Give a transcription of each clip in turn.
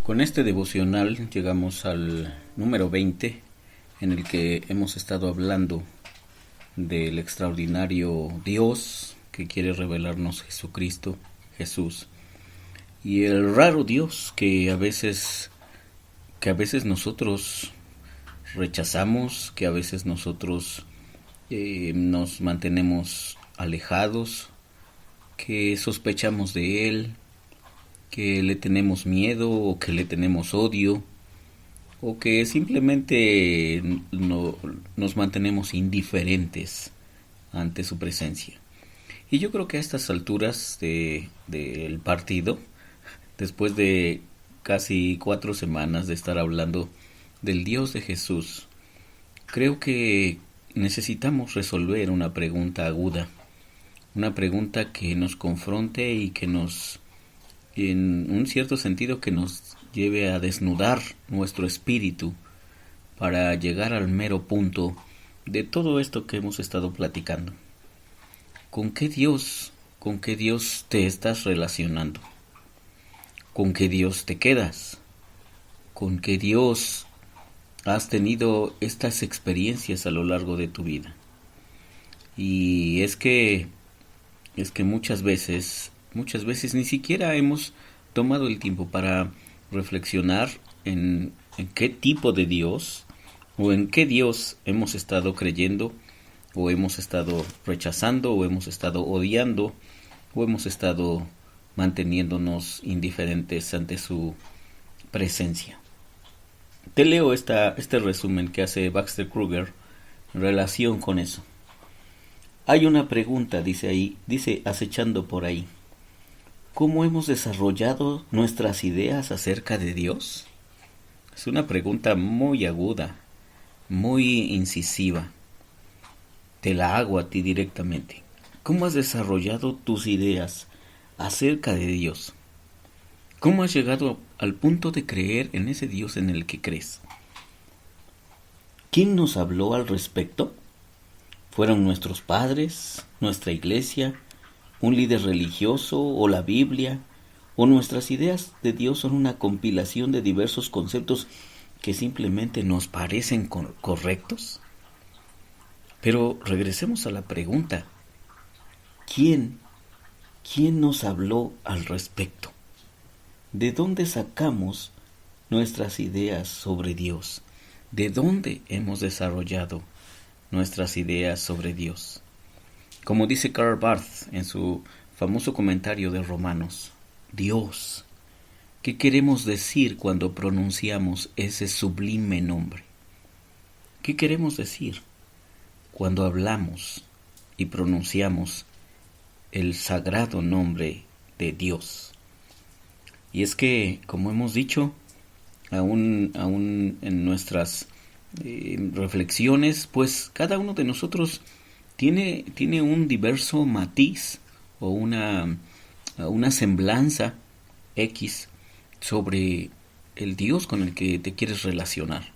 Con este devocional llegamos al número 20, en el que hemos estado hablando del extraordinario Dios que quiere revelarnos Jesucristo, Jesús, y el raro Dios que a veces nosotros rechazamos, que a veces nosotros nos mantenemos alejados, que sospechamos de él, que le tenemos miedo o que le tenemos odio o que simplemente nos mantenemos indiferentes ante su presencia. Y yo creo que a estas alturas del partido, después de casi 4 semanas de estar hablando del Dios de Jesús, creo que necesitamos resolver una pregunta aguda, una pregunta que nos confronte y que en un cierto sentido, que nos lleve a desnudar nuestro espíritu para llegar al mero punto de todo esto que hemos estado platicando. con qué Dios te estás relacionando? ¿Con qué Dios te quedas? ¿Con qué Dios has tenido estas experiencias a lo largo de tu vida? Y es que muchas veces ni siquiera hemos tomado el tiempo para reflexionar en qué tipo de Dios o en qué Dios hemos estado creyendo o hemos estado rechazando o hemos estado odiando o hemos estado manteniéndonos indiferentes ante su presencia. Te leo este resumen que hace Baxter Kruger en relación con eso. Hay una pregunta, dice acechando por ahí. ¿Cómo hemos desarrollado nuestras ideas acerca de Dios? Es una pregunta muy aguda, muy incisiva. Te la hago a ti directamente. ¿Cómo has desarrollado tus ideas acerca de Dios? ¿Cómo has llegado al punto de creer en ese Dios en el que crees? ¿Quién nos habló al respecto? ¿Fueron nuestros padres, nuestra iglesia, un líder religioso o la Biblia? ¿O nuestras ideas de Dios son una compilación de diversos conceptos que simplemente nos parecen correctos? Pero regresemos a la pregunta. ¿Quién nos habló al respecto? ¿De dónde sacamos nuestras ideas sobre Dios? ¿De dónde hemos desarrollado nuestras ideas sobre Dios? Como dice Karl Barth en su famoso comentario de Romanos, Dios, ¿qué queremos decir cuando pronunciamos ese sublime nombre? ¿Qué queremos decir cuando hablamos y pronunciamos el sagrado nombre de Dios? Y es que, como hemos dicho, aún en nuestras reflexiones, pues cada uno de nosotros tiene un diverso matiz o una semblanza X sobre el Dios con el que te quieres relacionar.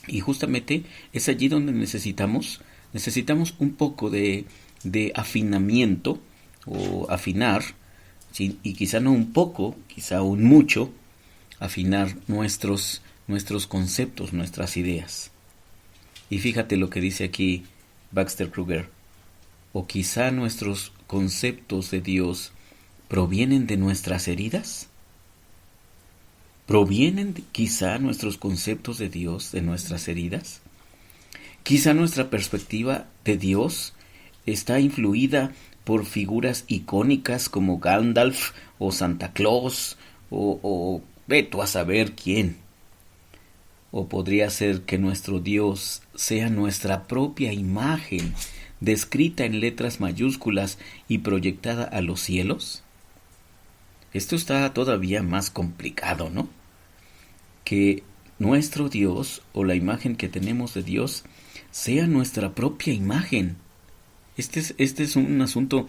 Y justamente es allí donde necesitamos un poco de afinamiento o afinar, ¿sí? Y quizá no un poco, quizá un mucho, afinar nuestros conceptos, nuestras ideas. Y fíjate lo que dice aquí Baxter Kruger. ¿O quizá nuestros conceptos de Dios provienen de nuestras heridas? ¿Provienen quizá nuestros conceptos de Dios de nuestras heridas? Quizá nuestra perspectiva de Dios está influida por figuras icónicas como Gandalf o Santa Claus o ve tú a saber quién. O podría ser que nuestro Dios sea nuestra propia imagen, descrita en letras mayúsculas y proyectada a los cielos. Esto está todavía más complicado, ¿no? Que nuestro Dios o la imagen que tenemos de Dios sea nuestra propia imagen. Este es un asunto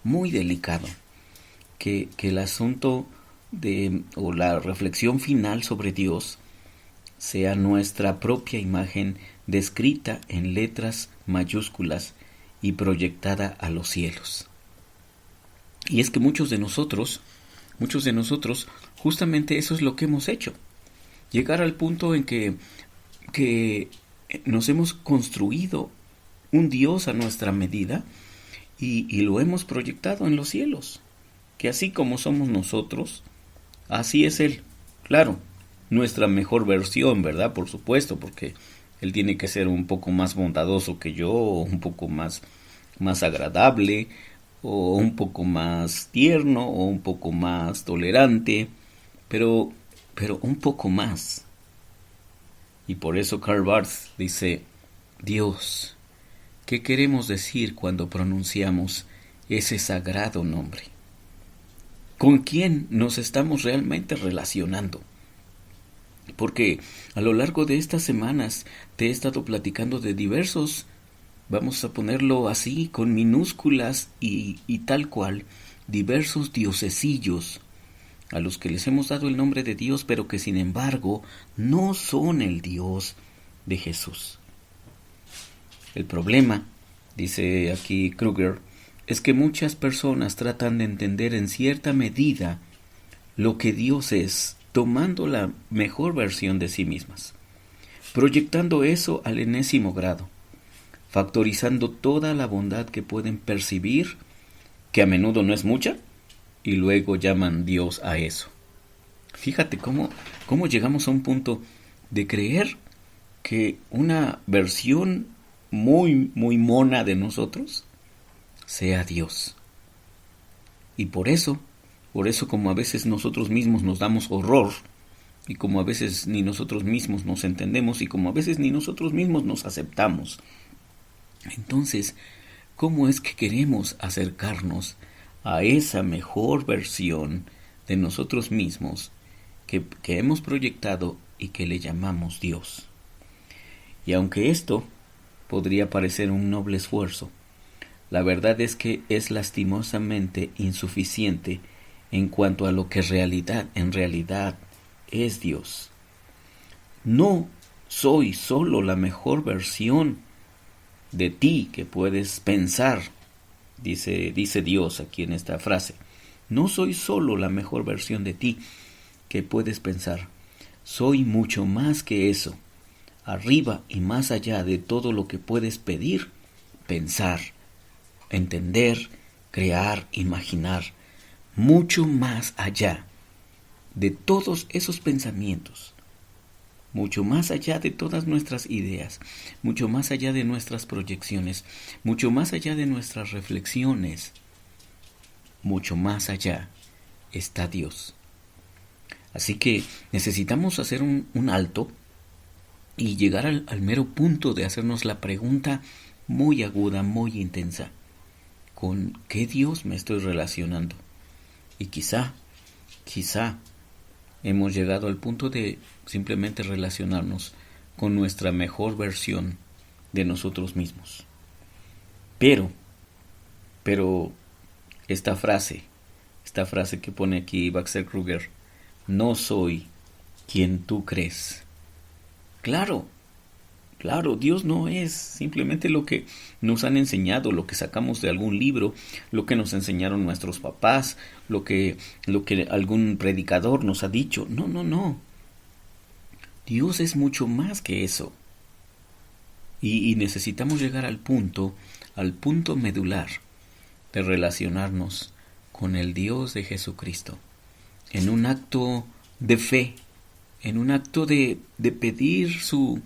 muy delicado. Que el asunto o la reflexión final sobre Dios sea nuestra propia imagen descrita en letras mayúsculas y proyectada a los cielos. Y es que muchos de nosotros muchos de nosotros, justamente eso es lo que hemos hecho. Llegar al punto en que nos hemos construido un Dios a nuestra medida y lo hemos proyectado en los cielos. Que así como somos nosotros, así es Él. Claro, nuestra mejor versión, ¿verdad? Por supuesto, porque Él tiene que ser un poco más bondadoso que yo, o un poco más agradable, o un poco más tierno, o un poco más tolerante, pero un poco más. Y por eso Karl Barth dice, Dios, ¿qué queremos decir cuando pronunciamos ese sagrado nombre? ¿Con quién nos estamos realmente relacionando? Porque a lo largo de estas semanas te he estado platicando de diversos, vamos a ponerlo así, con minúsculas y tal cual, diversos diosesillos a los que les hemos dado el nombre de Dios, pero que sin embargo no son el Dios de Jesús. El problema, dice aquí Kruger, es que muchas personas tratan de entender en cierta medida lo que Dios es, tomando la mejor versión de sí mismas, proyectando eso al enésimo grado, factorizando toda la bondad que pueden percibir, que a menudo no es mucha, y luego llaman Dios a eso. Fíjate cómo llegamos a un punto de creer que una versión muy mona de nosotros sea Dios. Y por eso como a veces nosotros mismos nos damos horror, y como a veces ni nosotros mismos nos entendemos, y como a veces ni nosotros mismos nos aceptamos. Entonces, ¿cómo es que queremos acercarnos a esa mejor versión de nosotros mismos que hemos proyectado y que le llamamos Dios? Y aunque esto podría parecer un noble esfuerzo, la verdad es que es lastimosamente insuficiente en cuanto a lo que en realidad es Dios. No soy solo la mejor versión de ti que puedes pensar, dice Dios aquí en esta frase. No soy solo la mejor versión de ti que puedes pensar. Soy mucho más que eso, arriba y más allá de todo lo que puedes pedir, pensar, entender, crear, imaginar, mucho más allá de todos esos pensamientos, mucho más allá de todas nuestras ideas, mucho más allá de nuestras proyecciones, mucho más allá de nuestras reflexiones, mucho más allá está Dios. Así que necesitamos hacer un alto y llegar al mero punto de hacernos la pregunta muy aguda, muy intensa. ¿Con qué Dios me estoy relacionando? Y quizá hemos llegado al punto de simplemente relacionarnos con nuestra mejor versión de nosotros mismos. Pero esta frase que pone aquí Baxter Kruger, no soy quien tú crees. Claro, Dios no es simplemente lo que nos han enseñado, lo que sacamos de algún libro, lo que nos enseñaron nuestros papás, lo que algún predicador nos ha dicho. No. Dios es mucho más que eso. Y necesitamos llegar al punto medular de relacionarnos con el Dios de Jesucristo, en un acto de fe, en un acto de pedir su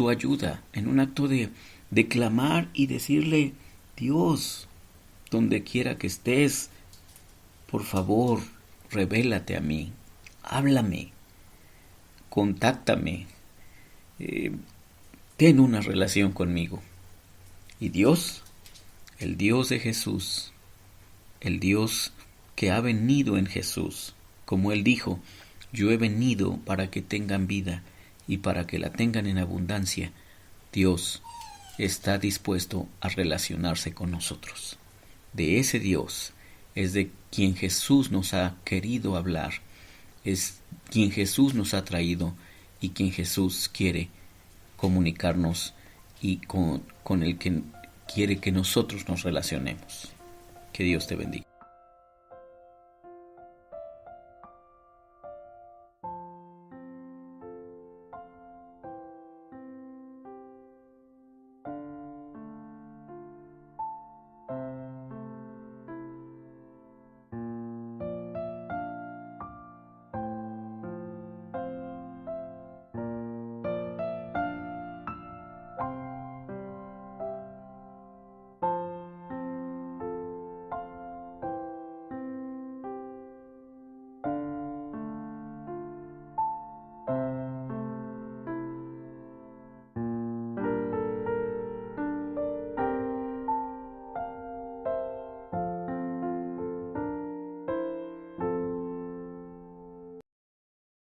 ayuda, en un acto de clamar y decirle, Dios, donde quiera que estés, por favor, revélate a mí, háblame, contáctame, ten una relación conmigo. Y Dios, el Dios de Jesús, el Dios que ha venido en Jesús, como Él dijo, yo he venido para que tengan vida y para que la tengan en abundancia. Dios está dispuesto a relacionarse con nosotros. De ese Dios es de quien Jesús nos ha querido hablar, es quien Jesús nos ha traído y quien Jesús quiere comunicarnos y con el que quiere que nosotros nos relacionemos. Que Dios te bendiga.